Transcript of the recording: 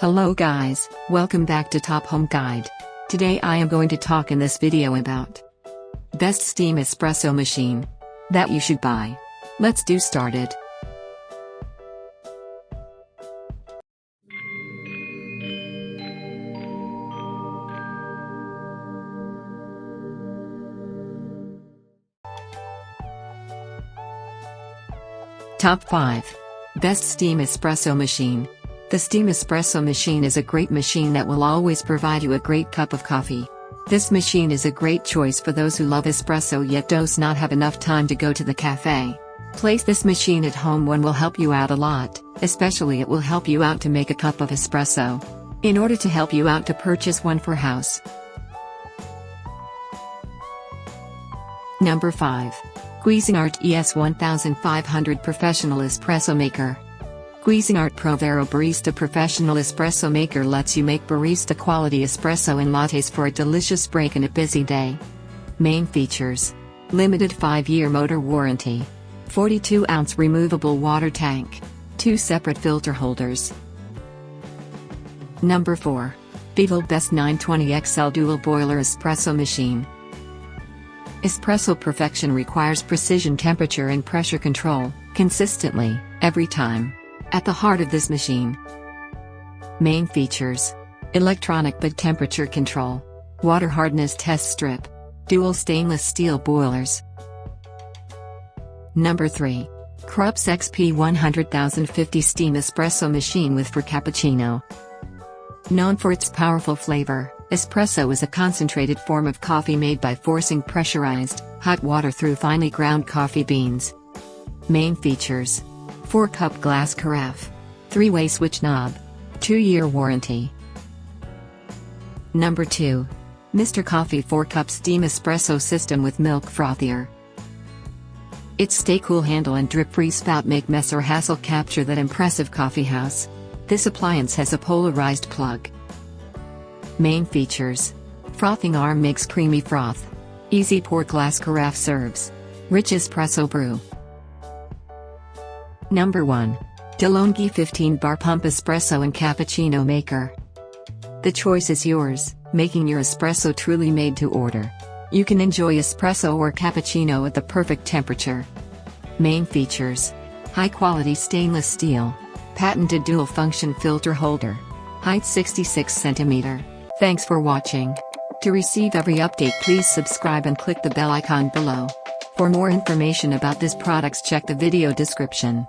Hello guys, welcome back to Top Home Guide. Today I am going to talk in this video about best Steam Espresso machine that you should buy. Let's do started. Top 5. Best Steam Espresso Machine. The Steam Espresso Machine is a great machine that will always provide you a great cup of coffee. This machine is a great choice for those who love espresso yet does not have enough time to go to the cafe. Place this machine at home. One will help you out a lot, especially it will help you out to make a cup of espresso. In order to help you out to purchase one for house. Number 5. Cuisinart ES1500 Professional Espresso Maker. Cuisinart Pro Vero Barista Professional Espresso Maker lets you make barista quality espresso and lattes for a delicious break in a busy day. Main features: limited 5-year motor warranty, 42-ounce removable water tank, 2 separate filter holders. Number 4. Bevel Best 920 XL Dual Boiler Espresso Machine. Espresso perfection requires precision temperature and pressure control, consistently, every time. At the heart of this machine. Main features: electronic bed temperature control, water hardness test strip, dual stainless steel boilers. Number 3. Krups XP 100,050 Steam Espresso Machine with for cappuccino. Known for its powerful flavor, espresso is a concentrated form of coffee made by forcing pressurized, hot water through finely ground coffee beans. Main features: 4-cup glass carafe, 3-way switch knob, 2-year warranty. Number 2. Mr. Coffee 4-cup Steam Espresso System with milk frothier. Its stay-cool handle and drip-free spout make mess or hassle capture that impressive coffee house. This appliance has a polarized plug. Main features: frothing arm makes creamy froth, easy pour glass carafe serves, rich espresso brew. Number 1. DeLonghi 15-bar Pump Espresso and Cappuccino Maker. The choice is yours, making your espresso truly made to order. You can enjoy espresso or cappuccino at the perfect temperature. Main features: high-quality stainless steel, patented dual-function filter holder, height 66 cm. Thanks for watching. To receive every update, please subscribe and click the bell icon below. For more information about this products, check the video description.